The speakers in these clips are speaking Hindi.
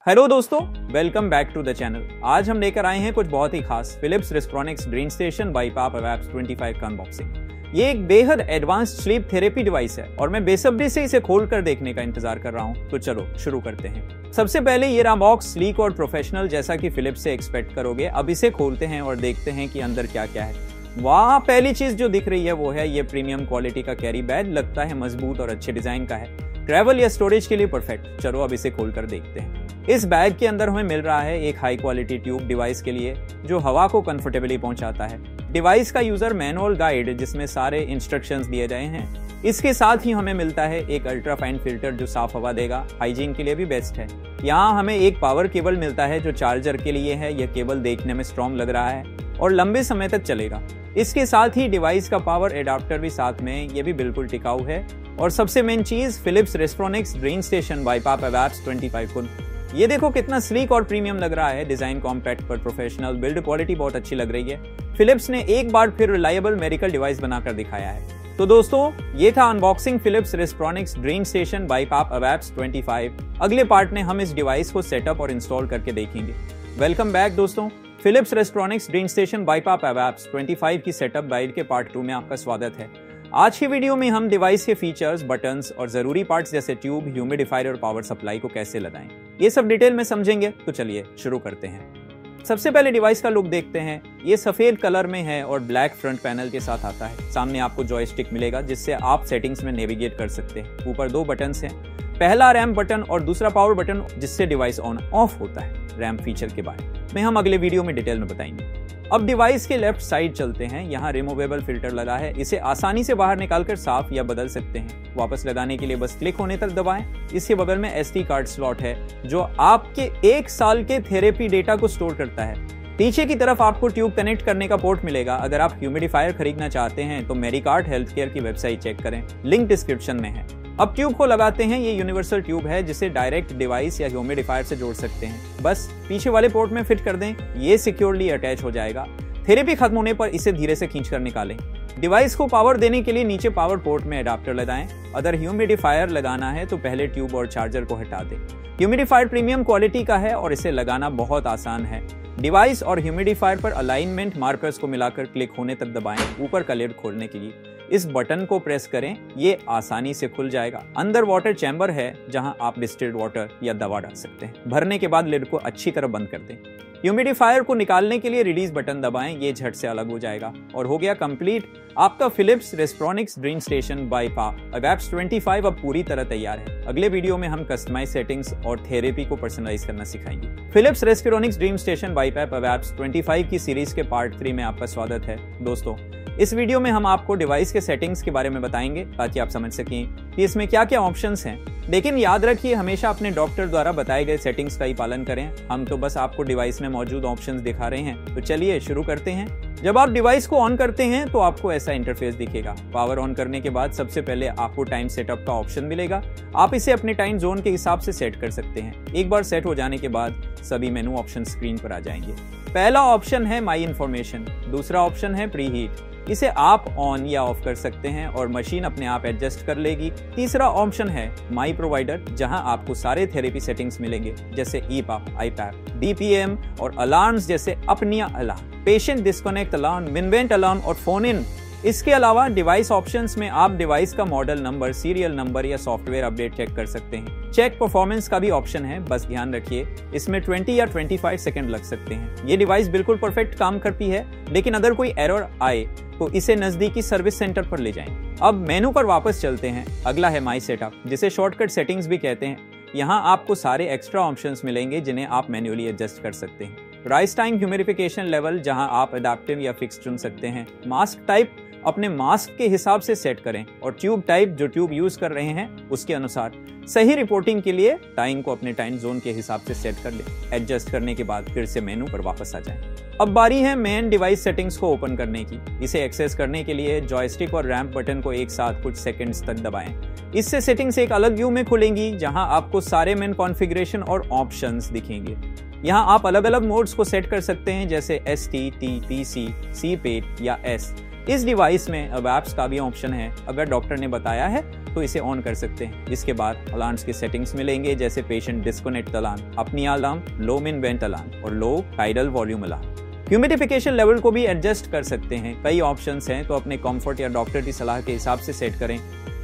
हेलो दोस्तों, welcome back to the channel. आज हम लेकर आए हैं कुछ बहुत ही खास Philips Respironics Dream Station BiPAP AVAPS 25 का अनबॉक्सिंग। ये एक बेहद एडवांस्ड स्लीप थेरेपी डिवाइस है और मैं बेसब्री से इसे खोलकर देखने का इंतजार कर रहा हूँ। तो चलो शुरू करते हैं। सबसे पहले ये रहा बॉक्स, स्लीक और प्रोफेशनल जैसा कि फिलिप्स से एक्सपेक्ट करोगे। अब इसे खोलते हैं और देखते हैं कि अंदर क्या क्या है। वहाँ पहली चीज जो दिख रही है वो है ये प्रीमियम क्वालिटी का कैरी बैग। लगता है मजबूत और अच्छे डिजाइन का है, ट्रैवल या स्टोरेज के लिए परफेक्ट। चलो अब इसे खोलकर देखते हैं। इस बैग के अंदर हमें मिल रहा है एक हाई क्वालिटी ट्यूब डिवाइस के लिए जो हवा को कंफर्टेबली पहुंचाता है। डिवाइस का यूजर मैनुअल गाइड जिसमें सारे इंस्ट्रक्शंस दिए गए हैं। इसके साथ ही हमें मिलता है एक अल्ट्रा फाइन फिल्टर जो साफ हवा देगा, हाइजीन के लिए भी बेस्ट है। यहाँ हमें एक पावर केबल मिलता है जो चार्जर के लिए है। यह केबल देखने में स्ट्रॉन्ग लग रहा है और लंबे समय तक चलेगा। इसके साथ ही डिवाइस का पावर एडाप्टर भी साथ में, ये भी बिल्कुल टिकाऊ है। और सबसे मेन चीज Philips Respironics Dream Station BiPAP AVAPS 25 कुन। ये देखो कितना स्लीक और प्रीमियम लग रहा है। डिजाइन कॉम्पैक्ट पर प्रोफेशनल, बिल्ड क्वालिटी बहुत अच्छी लग रही है। फिलिप्स ने एक बार फिर रिलायबल मेडिकल डिवाइस बनाकर दिखाया है। तो दोस्तों ये था unboxing Philips Respironics Dream Station BiPAP AVAPS 25। अगले पार्ट में हम इस डिवाइस को सेटअप और इंस्टॉल करके देखेंगे। वेलकम बैक दोस्तों। Philips Respironics Dream Station BiPAP AVAPS 25 की सेटअप गाइड के पार्ट 2 में आपका स्वागत है। आज की वीडियो में हम डिवाइस के फीचर्स, बटन्स और जरूरी पार्ट्स जैसे ट्यूब, ह्यूमिडिफायर और पावर सप्लाई को कैसे लगाएं, ये सब डिटेल में समझेंगे। तो चलिए शुरू करते हैं। सबसे पहले डिवाइस का लुक देखते हैं। ये सफेद कलर में है और ब्लैक फ्रंट पैनल के साथ आता है। सामने आपको जॉयस्टिक मिलेगा जिससे आप सेटिंग्स में नेविगेट कर सकते हैं। ऊपर दो बटन्स हैं, पहला रैम बटन और दूसरा पावर बटन जिससे डिवाइस ऑन ऑफ होता है। रैम फीचर के बारे में हम अगले वीडियो में डिटेल में बताएंगे। अब डिवाइस के लेफ्ट साइड चलते हैं। यहाँ रिमूवेबल फिल्टर लगा है। इसे आसानी से बाहर निकालकर साफ या बदल सकते हैं। वापस लगाने के लिए बस क्लिक होने तक दबाएं। इसके बगल में SD कार्ड स्लॉट है जो आपके 1 साल के थेरेपी डेटा को स्टोर करता है। पीछे की तरफ आपको ट्यूब कनेक्ट करने का पोर्ट मिलेगा। अगर आप ह्यूमिडिफायर खरीदना चाहते हैं तो मेडिकार्ड हेल्थ केयर की वेबसाइट चेक करें, लिंक डिस्क्रिप्शन में है। अब ट्यूब को लगाते हैं। ये यूनिवर्सल ट्यूब है जिसे डायरेक्ट डिवाइस या ह्यूमिडिफायर से जोड़ सकते हैं। बस पीछे वाले पोर्ट में फिट कर दें, ये सिक्योरली अटैच हो जाएगा। थेरेपी खत्म होने पर इसे धीरे से खींचकर निकालें। डिवाइस को पावर देने के लिए नीचे पावर पोर्ट में एडाप्टर लगाएं। अगर ह्यूमिडिफायर लगाना है तो पहले ट्यूब और चार्जर को हटा दें। ह्यूमिडिफायर प्रीमियम क्वालिटी का है और इसे लगाना बहुत आसान है। डिवाइस और ह्यूमिडिफायर पर अलाइनमेंट मार्कर्स को मिलाकर क्लिक होने तक दबाएं। ऊपर का लिड खोलने के लिए इस बटन को प्रेस करें, ये आसानी से खुल जाएगा। अंदर वाटर चैम्बर है जहां आप डिस्टिल्ड वाटर या दवा डाल सकते हैं। भरने के बाद लिड को अच्छी तरह बंद कर दें। ह्यूमिडिफायर को निकालने के लिए रिलीज बटन दबाएं, ये झट से अलग हो जाएगा और हो गया कंप्लीट। आपका Philips Respironics Dream Station BiPAP AVAPS 25 अब पूरी तरह तैयार है। अगले वीडियो में हम कस्टमाइज सेटिंग्स और थेरेपी को पर्सनलाइज करना सिखाएंगे। Philips Respironics Dream Station BiPAP AVAPS 25 की सीरीज के पार्ट 3 में आपका स्वागत है दोस्तों। इस वीडियो में हम आपको डिवाइस के सेटिंग्स के बारे में बताएंगे ताकि आप समझ सकें कि इसमें क्या क्या ऑप्शंस हैं। लेकिन याद रखिए हमेशा अपने डॉक्टर द्वारा बताए गए सेटिंग्स का ही पालन करें। हम तो बस आपको डिवाइस में मौजूद ऑप्शंस दिखा रहे हैं। तो चलिए शुरू करते हैं। जब आप डिवाइस को ऑन करते हैं तो आपको ऐसा इंटरफेस दिखेगा। पावर ऑन करने के बाद सबसे पहले आपको टाइम सेटअप का ऑप्शन मिलेगा। आप इसे अपने टाइम जोन के हिसाब से सेट कर सकते हैं। एक बार सेट हो जाने के बाद सभी मेनू ऑप्शन स्क्रीन पर आ जाएंगे। पहला ऑप्शन है माई इन्फॉर्मेशन, दूसरा ऑप्शन है प्री हीट, इसे आप ऑन या ऑफ कर सकते हैं और मशीन अपने आप एडजस्ट कर लेगी। तीसरा ऑप्शन है माई प्रोवाइडर, जहां आपको सारे थेरेपी सेटिंग्स मिलेंगे जैसे EPAP, IPAP, DPM और अलार्म्स जैसे apnoea alarm, patient disconnect alarm, min vent alarm और फोन इन। इसके अलावा डिवाइस ऑप्शंस में आप डिवाइस का मॉडल नंबर, सीरियल नंबर या सॉफ्टवेयर अपडेट चेक कर सकते हैं। चेक परफॉर्मेंस का भी ऑप्शन है, बस ध्यान रखिए इसमें 20 या 25 सेकंड लग सकते हैं। ये डिवाइस बिल्कुल परफेक्ट काम करती है, लेकिन अगर कोई एरर आए तो इसे नजदीकी सर्विस सेंटर पर ले जाएं। अब मेनू पर वापस चलते हैं। अगला है माई सेटअप, जिसे शॉर्टकट सेटिंग्स भी कहते हैं। यहाँ आपको सारे एक्स्ट्रा ऑप्शंस मिलेंगे जिन्हें आप मैन्युअली एडजस्ट कर सकते हैं। राइस टाइम ह्यूमिडिफिकेशन लेवल, जहाँ आप एडाप्टिव या फिक्स चुन सकते हैं। मास्क टाइप अपने मास्क के हिसाब से सेट करें और ट्यूब टाइप जो ट्यूब यूज कर रहे हैं उसके अनुसार। सही रिपोर्टिंग के लिए टाइम को अपने टाइम जोन के हिसाब से सेट कर लें। एडजस्ट करने के बाद फिर से मेनू पर वापस आ जाएं। अब बारी है मेन डिवाइस सेटिंग्स को ओपन करने की। इसे एक्सेस करने के लिए जॉयस्टिक और रैम्प बटन को एक साथ कुछ सेकंड्स तक दबाएं। इससे सेटिंग्स एक अलग व्यू में खुलेंगी जहां आपको सारे मेन कॉन्फ़िगरेशन और ऑप्शंस दिखेंगे। यहाँ आप अलग अलग मोड्स को सेट कर सकते हैं जैसे ST, T, PC, CPAT या S। इस डिवाइस में अब एप्स का भी ऑप्शन है। अगर डॉक्टर ने बताया है तो इसे ऑन कर सकते हैं। इसके बाद अलार्म्स की सेटिंग्स मिलेंगे, जैसे patient disconnect alarm, apnoea alarm, low min vent alarm और low tidal volume alarm. Humidification level को भी एडजस्ट कर सकते हैं। कई ऑप्शंस हैं, तो अपने कंफर्ट या डॉक्टर की सलाह के हिसाब से सेट करें।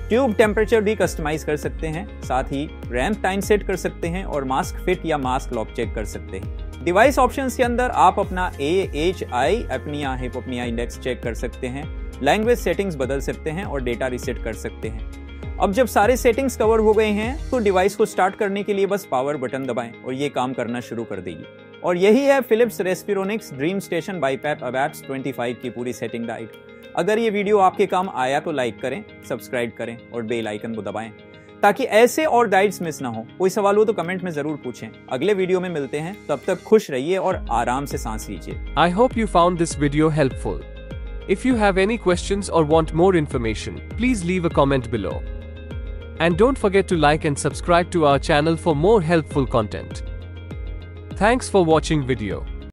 ट्यूब टेम्परेचर भी कस्टमाइज कर सकते हैं, साथ ही रैम्प टाइम सेट कर सकते हैं और मास्क फिट या मास्क लॉक चेक कर सकते हैं। डिवाइस ऑप्शंस के अंदर आप अपना AHI अपनिया हिपोपनिया इंडेक्स चेक कर सकते हैं, लैंग्वेज सेटिंग्स बदल सकते हैं और डेटा रीसेट कर सकते हैं। अब जब सारे सेटिंग्स कवर हो गए हैं तो डिवाइस को स्टार्ट करने के लिए बस पावर बटन दबाएं और ये काम करना शुरू कर देगी। और यही है Philips Respironics Dream Station BiPAP AVAPS 25 की पूरी सेटिंग गाइड। अगर ये वीडियो आपके काम आया तो लाइक करें, सब्सक्राइब करें और बेल आइकन को दबाएं ताकि ऐसे और गाइड्स मिस ना हो। कोई सवाल हो तो कमेंट में जरूर पूछें। अगले वीडियो में मिलते हैं, तब तक खुश रहिए और आराम से सांस लीजिए। I hope you found this video helpful. If you have any questions or want more information, please leave a comment below. And don't forget to like and subscribe to our channel for more helpful content. Thanks for watching video.